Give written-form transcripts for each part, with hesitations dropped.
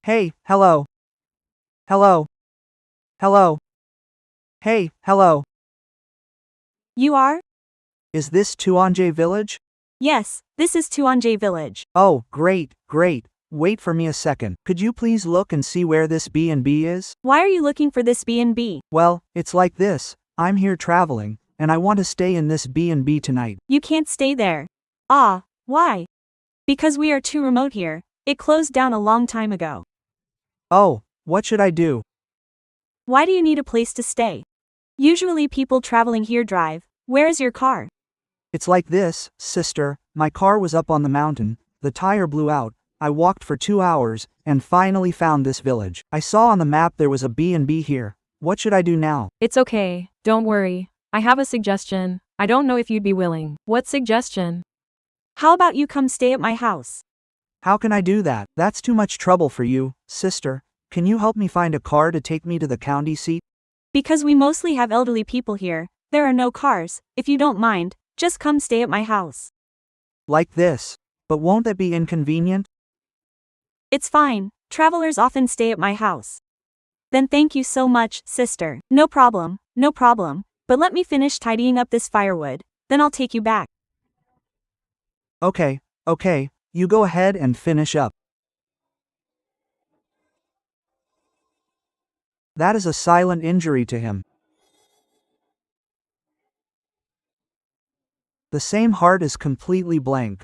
Hey, hello. Hello. Hello. Hey, hello. You are? Is this Tuanje Village? Yes, this is Tuanje Village. Oh, great, great. Wait for me a second. Could you please look and see where this B&B is? Why are you looking for this B&B? Well, it's like this. I'm here traveling, and I want to stay in this B&B tonight. You can't stay there. Ah, why? Because we are too remote here. It closed down a long time ago. Oh, what should I do? Why do you need a place to stay? Usually people traveling here drive. Where is your car? It's like this, sister. My car was up on the mountain, the tire blew out, I walked for 2 hours, and finally found this village. I saw on the map there was a B&B here. What should I do now? It's okay, don't worry. I have a suggestion. I don't know if you'd be willing. What suggestion? How about you come stay at my house? How can I do that? That's too much trouble for you, sister. Can you help me find a car to take me to the county seat? Because we mostly have elderly people here, there are no cars. If you don't mind, just come stay at my house. Like this. But won't that be inconvenient? It's fine. Travelers often stay at my house. Then thank you so much, sister. No problem, no problem. But let me finish tidying up this firewood, then I'll take you back. Okay, okay, you go ahead and finish up. That is a silent injury to him. The same heart is completely blank.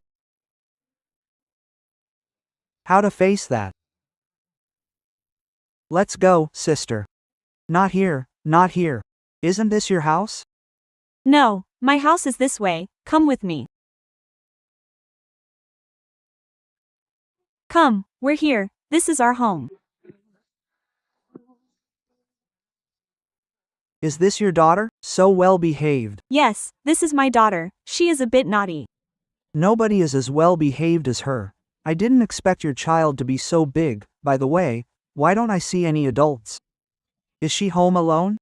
How to face that? Let's go, sister. Not here, not here. Isn't this your house? No, my house is this way, come with me. Come, we're here, this is our home. Is this your daughter? So well behaved. Yes, this is my daughter, she is a bit naughty. Nobody is as well behaved as her. I didn't expect your child to be so big. By the way, why don't I see any adults? Is she home alone?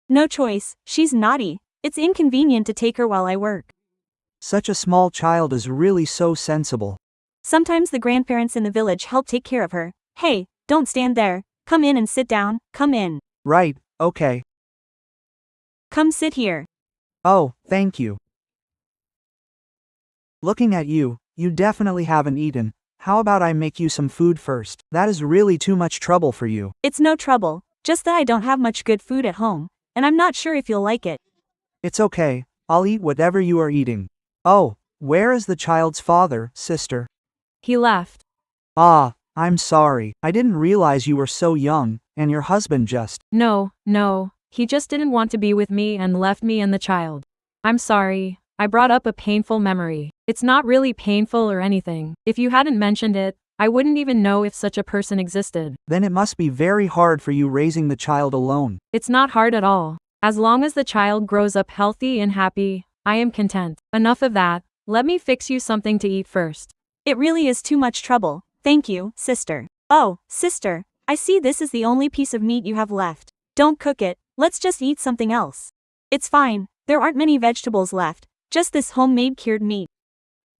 No choice, she's naughty. It's inconvenient to take her while I work. Such a small child is really so sensible. Sometimes the grandparents in the village help take care of her. Hey, don't stand there. Come in and sit down, come in. Right, okay. Come sit here. Oh, thank you. Looking at you, you definitely haven't eaten. How about I make you some food first? That is really too much trouble for you. It's no trouble, just that I don't have much good food at home, and I'm not sure if you'll like it. It's okay, I'll eat whatever you are eating. Oh, where is the child's father, sister? He left. Ah, I'm sorry. I didn't realize you were so young, and your husband just… No, he just didn't want to be with me and left me and the child. I'm sorry, I brought up a painful memory. It's not really painful or anything. If you hadn't mentioned it, I wouldn't even know if such a person existed. Then it must be very hard for you raising the child alone. It's not hard at all. As long as the child grows up healthy and happy, I am content. Enough of that, let me fix you something to eat first. It really is too much trouble, thank you, sister. Oh, sister, I see this is the only piece of meat you have left. Don't cook it, let's just eat something else. It's fine, there aren't many vegetables left, just this homemade cured meat.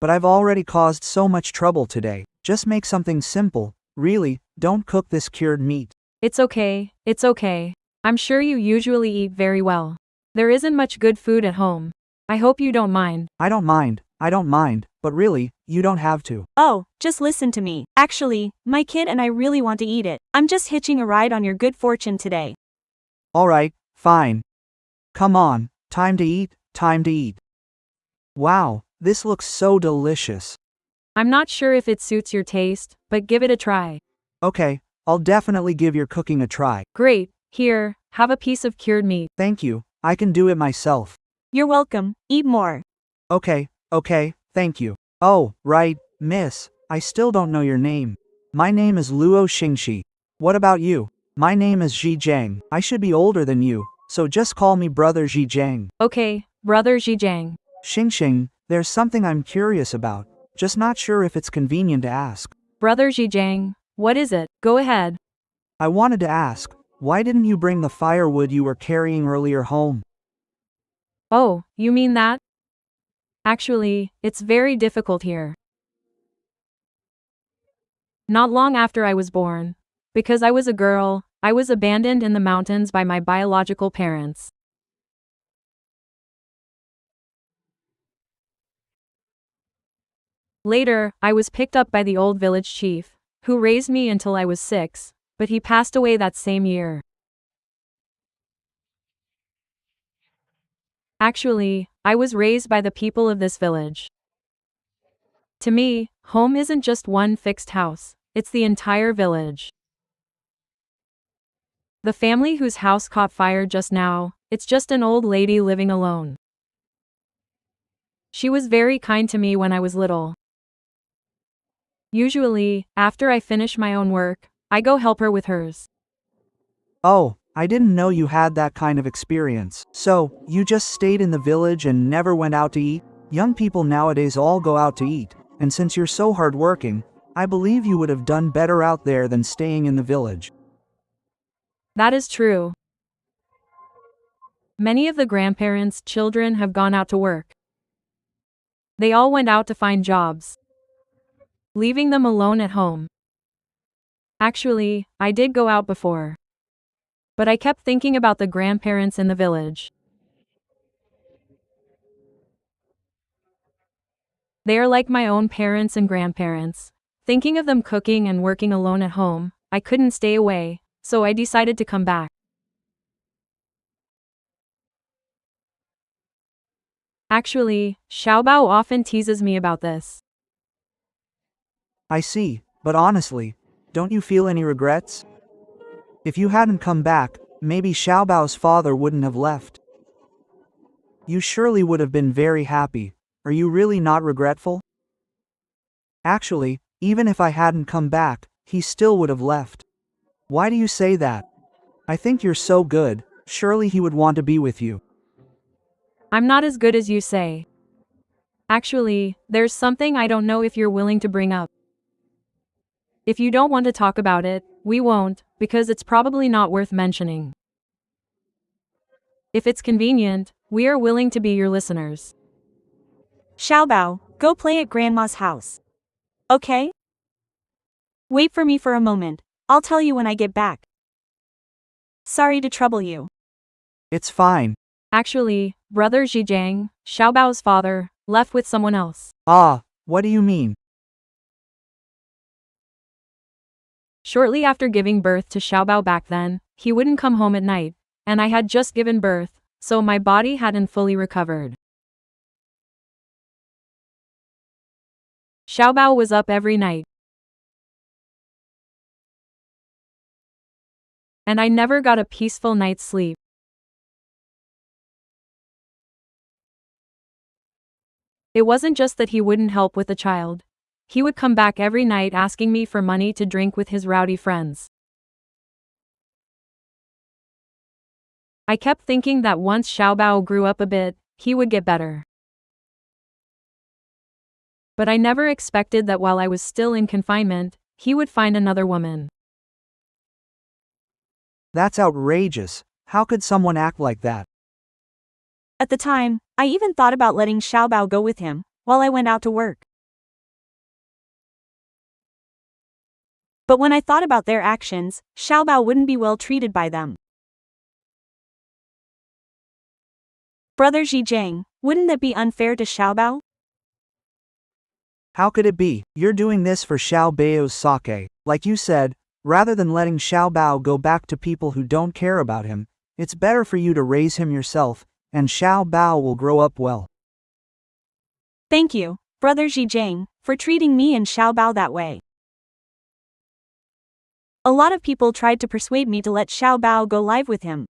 But I've already caused so much trouble today. Just make something simple. Really, don't cook this cured meat. It's okay. I'm sure you usually eat very well. There isn't much good food at home. I hope you don't mind. I don't mind, but really, you don't have to. Oh, just listen to me. Actually, my kid and I really want to eat it. I'm just hitching a ride on your good fortune today. Alright, fine. Come on, time to eat, time to eat. Wow, this looks so delicious. I'm not sure if it suits your taste, but give it a try. Okay, I'll definitely give your cooking a try. Great, here, have a piece of cured meat. Thank you, I can do it myself. You're welcome, eat more. Okay, thank you. Oh, right, miss, I still don't know your name. My name is Luo Xingxi. What about you? My name is Ji Jiang. I should be older than you, so just call me Brother Ji Jiang. Okay, Brother Zhijiang. Xingxing, there's something I'm curious about. Just not sure if it's convenient to ask. Brother Zhijiang, what is it? Go ahead. I wanted to ask, why didn't you bring the firewood you were carrying earlier home? Oh, you mean that? Actually, it's very difficult here. Not long after I was born, Because I was a girl, I was abandoned in the mountains by my biological parents. Later, I was picked up by the old village chief, who raised me until I was 6, but he passed away that same year. Actually, I was raised by the people of this village. To me, home isn't just one fixed house, it's the entire village. The family whose house caught fire just now, it's just an old lady living alone. She was very kind to me when I was little. Usually, after I finish my own work, I go help her with hers. Oh, I didn't know you had that kind of experience. So, you just stayed in the village and never went out to eat? Young people nowadays all go out to eat, and since you're so hardworking, I believe you would have done better out there than staying in the village. That is true. Many of the grandparents' children have gone out to work. They all went out to find jobs, leaving them alone at home. Actually, I did go out before. But I kept thinking about the grandparents in the village. They are like my own parents and grandparents. Thinking of them cooking and working alone at home, I couldn't stay away, so I decided to come back. Actually, Xiaobao often teases me about this. I see, but honestly, don't you feel any regrets? If you hadn't come back, maybe Xiaobao's father wouldn't have left. You surely would have been very happy. Are you really not regretful? Actually, even if I hadn't come back, he still would have left. Why do you say that? I think you're so good, surely he would want to be with you. I'm not as good as you say. Actually, there's something I don't know if you're willing to bring up. If you don't want to talk about it, we won't, because it's probably not worth mentioning. If it's convenient, we are willing to be your listeners. Xiaobao, go play at Grandma's house. Okay? Wait for me for a moment, I'll tell you when I get back. Sorry to trouble you. It's fine. Actually, Brother Zhijiang, Xiaobao's father, left with someone else. Ah, what do you mean? Shortly after giving birth to Xiaobao back then, he wouldn't come home at night, and I had just given birth, so my body hadn't fully recovered. Xiaobao was up every night. And I never got a peaceful night's sleep. It wasn't just that he wouldn't help with the child. He would come back every night asking me for money to drink with his rowdy friends. I kept thinking that once Xiaobao grew up a bit, he would get better. But I never expected that while I was still in confinement, he would find another woman. That's outrageous. How could someone act like that? At the time, I even thought about letting Xiaobao go with him, while I went out to work. But when I thought about their actions, Xiaobao wouldn't be well treated by them. Brother Zhijiang, wouldn't that be unfair to Xiaobao? How could it be? You're doing this for Xiao Bao's sake. Like you said, rather than letting Xiao Bao go back to people who don't care about him, it's better for you to raise him yourself, and Xiao Bao will grow up well. Thank you, Brother Zhijiang, for treating me and Xiaobao that way. A lot of people tried to persuade me to let Xiaobao go live with him.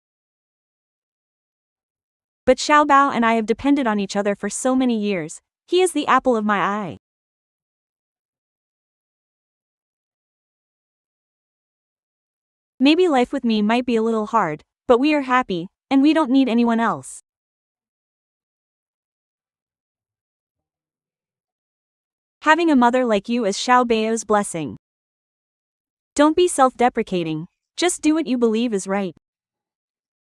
But Xiaobao and I have depended on each other for so many years. He is the apple of my eye. Maybe life with me might be a little hard, but we are happy, and we don't need anyone else. Having a mother like you is Xiao Bao's blessing. Don't be self-deprecating, just do what you believe is right.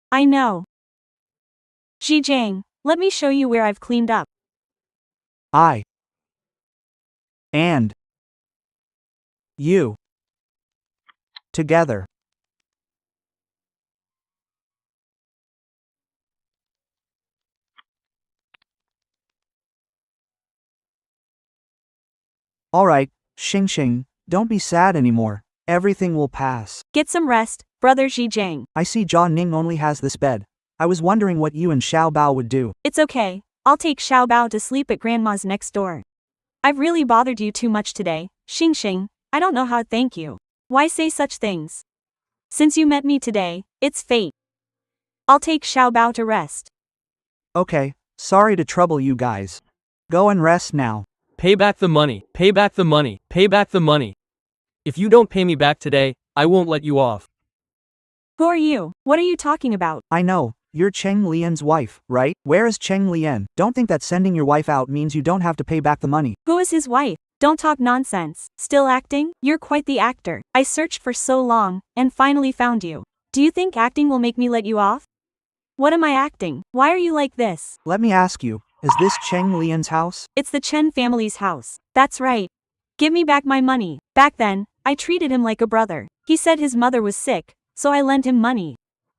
I know. Zhijiang, let me show you where I've cleaned up. And you. Together. Alright, Xing Xing, don't be sad anymore. Everything will pass. Get some rest, brother Zhijiang. I see Jia Ning only has this bed. I was wondering what you and Xiao Bao would do. It's okay, I'll take Xiao Bao to sleep at Grandma's next door. I've really bothered you too much today, Xing Xing, I don't know how to thank you. Why say such things? Since you met me today, it's fate. I'll take Xiao Bao to rest. Okay, sorry to trouble you guys. Go and rest now. Pay back the money, pay back the money, pay back the money. If you don't pay me back today, I won't let you off. Who are you? What are you talking about? I know, you're Cheng Lian's wife, right? Where is Cheng Lian? Don't think that sending your wife out means you don't have to pay back the money. Who is his wife? Don't talk nonsense. Still acting? You're quite the actor. I searched for so long, and finally found you. Do you think acting will make me let you off? What am I acting? Why are you like this? Let me ask you, is this Cheng Lian's house? It's the Chen family's house. That's right. Give me back my money. Back then, I treated him like a brother. He said his mother was sick, so I lent him money.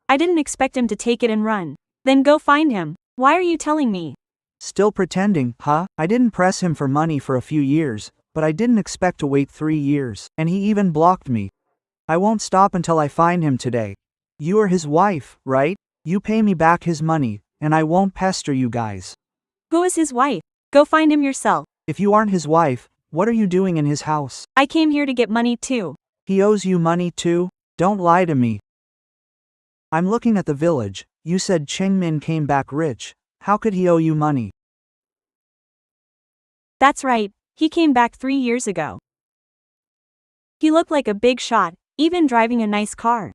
I didn't expect him to take it and run. Then go find him. Why are you telling me? Still pretending, huh? I didn't press him for money for a few years, but I didn't expect to wait 3 years, and he even blocked me. I won't stop until I find him today. You are his wife, right? You pay me back his money, and I won't pester you guys. Who is his wife? Go find him yourself. If you aren't his wife, what are you doing in his house? I came here to get money too. He owes you money too? Don't lie to me. I'm looking at the village. You said Cheng Min came back rich. How could he owe you money? That's right, he came back 3 years ago. He looked like a big shot, even driving a nice car.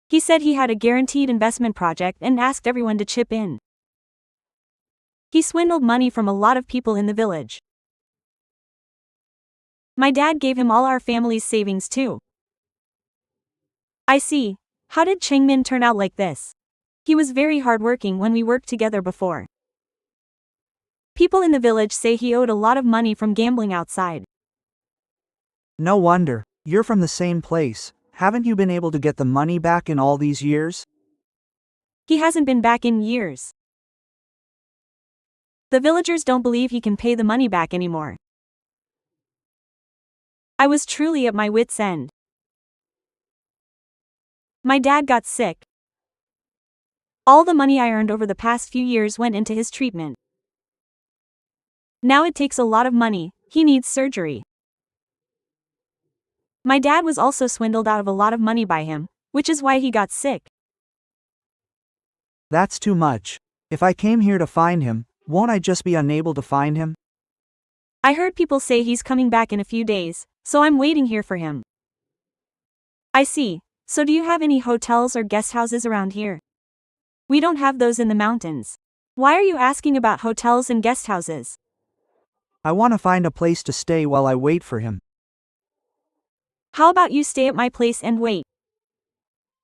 He said he had a guaranteed investment project and asked everyone to chip in. He swindled money from a lot of people in the village. My dad gave him all our family's savings too. I see. How did Cheng Min turn out like this? He was very hardworking when we worked together before. People in the village say he owed a lot of money from gambling outside. No wonder. You're from the same place. Haven't you been able to get the money back in all these years? He hasn't been back in years. The villagers don't believe he can pay the money back anymore. I was truly at my wit's end. My dad got sick. All the money I earned over the past few years went into his treatment. Now it takes a lot of money, he needs surgery. My dad was also swindled out of a lot of money by him, which is why he got sick. That's too much. If I came here to find him, won't I just be unable to find him? I heard people say he's coming back in a few days, so I'm waiting here for him. I see. So do you have any hotels or guest houses around here? We don't have those in the mountains. Why are you asking about hotels and guest houses? I want to find a place to stay while I wait for him. How about you stay at my place and wait?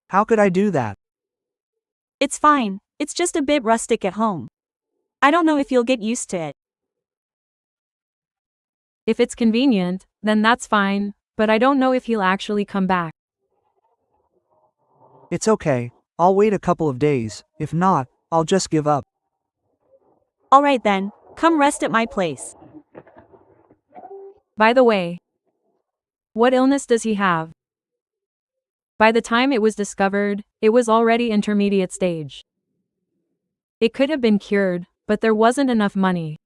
How could I do that? It's fine, it's just a bit rustic at home. I don't know if you'll get used to it. If it's convenient, then that's fine, but I don't know if he'll actually come back. It's okay. I'll wait a couple of days. If not, I'll just give up. Alright then, come rest at my place. By the way, what illness does he have? By the time it was discovered, it was already intermediate stage. It could have been cured, but there wasn't enough money.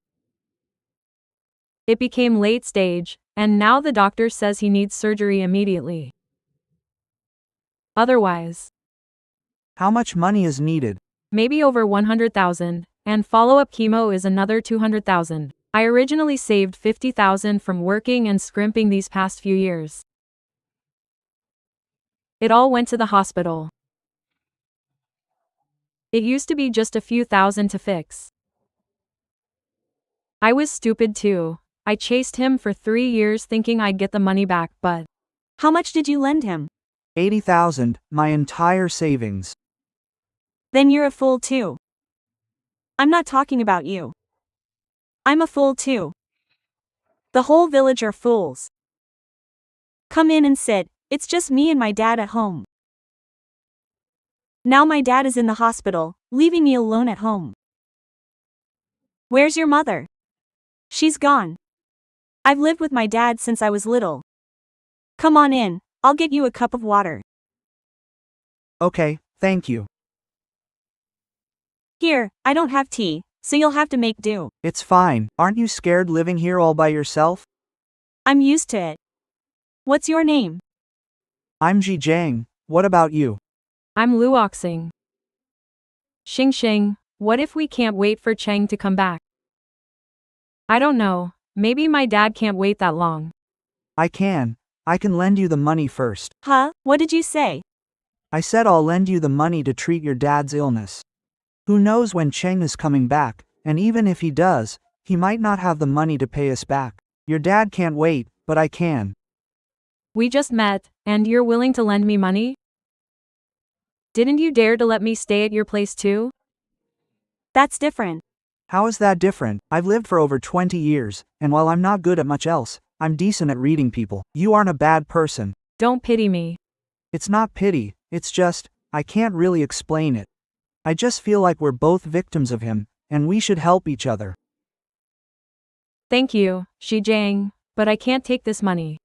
It became late stage, and now the doctor says he needs surgery immediately. Otherwise, How much money is needed? maybe over 100,000, and follow-up chemo is another 200,000. I originally saved 50,000 from working and scrimping these past few years. It all went to the hospital. It used to be just a few thousand to fix. I was stupid too. I chased him for 3 years thinking I'd get the money back, but How much did you lend him? 80,000, my entire savings. Then you're a fool too. I'm not talking about you. I'm a fool too. The whole village are fools. Come in and sit, It's just me and my dad at home. Now my dad is in the hospital, leaving me alone at home. Where's your mother? She's gone. I've lived with my dad since I was little. Come on in, I'll get you a cup of water. Okay, thank you. Here, I don't have tea, so you'll have to make do. It's fine. Aren't you scared living here all by yourself? I'm used to it. What's your name? I'm Ji Jiang. What about you? I'm Luoxing. Xing Xing, what if we can't wait for Cheng to come back? I don't know, maybe my dad can't wait that long. I can. I can lend you the money first. Huh? What did you say? I said I'll lend you the money to treat your dad's illness. Who knows when Cheng is coming back, and even if he does, he might not have the money to pay us back. Your dad can't wait, but I can. We just met, and you're willing to lend me money? Didn't you dare to let me stay at your place too? That's different. How is that different? I've lived for over 20 years, and while I'm not good at much else, I'm decent at reading people. You aren't a bad person. Don't pity me. It's not pity, it's just, I can't really explain it. I just feel like we're both victims of him, and we should help each other. Thank you, Xi Jiang, but I can't take this money.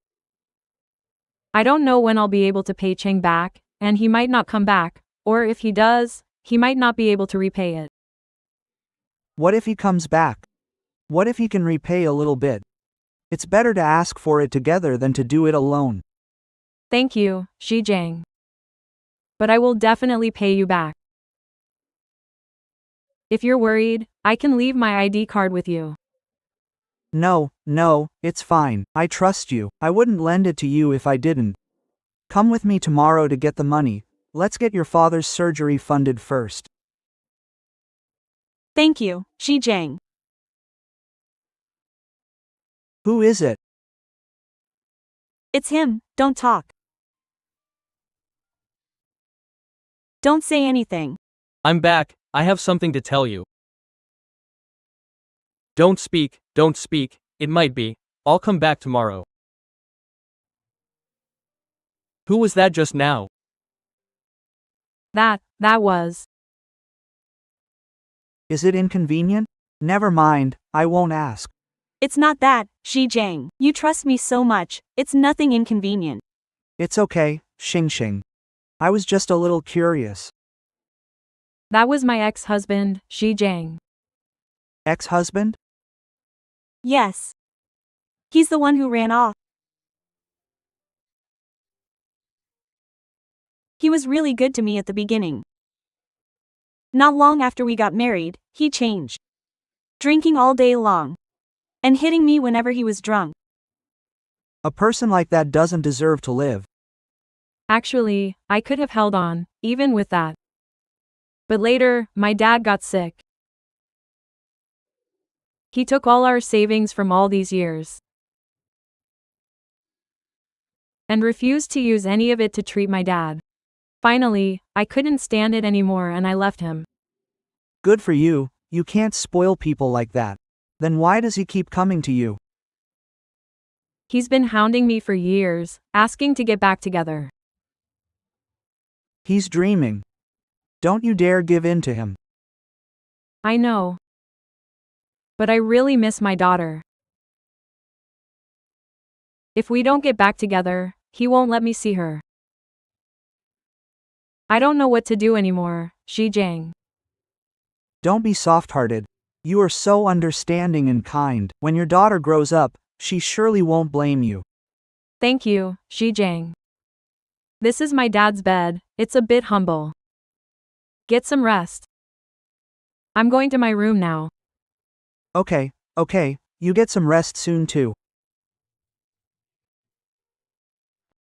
I don't know when I'll be able to pay Cheng back, and he might not come back, or if he does, he might not be able to repay it. What if he comes back? What if he can repay a little bit? It's better to ask for it together than to do it alone. Thank you, Xi Jiang. But I will definitely pay you back. If you're worried, I can leave my ID card with you. No, it's fine. I trust you. I wouldn't lend it to you if I didn't. Come with me tomorrow to get the money. Let's get your father's surgery funded first. Thank you, Xi Jiang. Who is it? It's him, don't talk. Don't say anything. I'm back, I have something to tell you. Don't speak, it might be. I'll come back tomorrow. Who was that just now? That was. Is it inconvenient? Never mind, I won't ask. It's not that, Xi Jiang. You trust me so much, it's nothing inconvenient. It's okay, Xing Xing. I was just a little curious. That was my ex-husband, Xi Jiang. Ex-husband? Yes. He's the one who ran off. He was really good to me at the beginning. Not long after we got married, he changed. Drinking all day long. And hitting me whenever he was drunk. A person like that doesn't deserve to live. Actually, I could have held on, even with that. But later, my dad got sick. He took all our savings from all these years. And refused to use any of it to treat my dad. Finally, I couldn't stand it anymore and I left him. Good for you, you can't spoil people like that. Then why does he keep coming to you? He's been hounding me for years, asking to get back together. He's dreaming. Don't you dare give in to him. I know. But I really miss my daughter. If we don't get back together, he won't let me see her. I don't know what to do anymore, Xi Jiang. Don't be soft-hearted. You are so understanding and kind. When your daughter grows up, she surely won't blame you. Thank you, Xi Jiang. This is my dad's bed, it's a bit humble. Get some rest. I'm going to my room now. Okay, you get some rest soon too.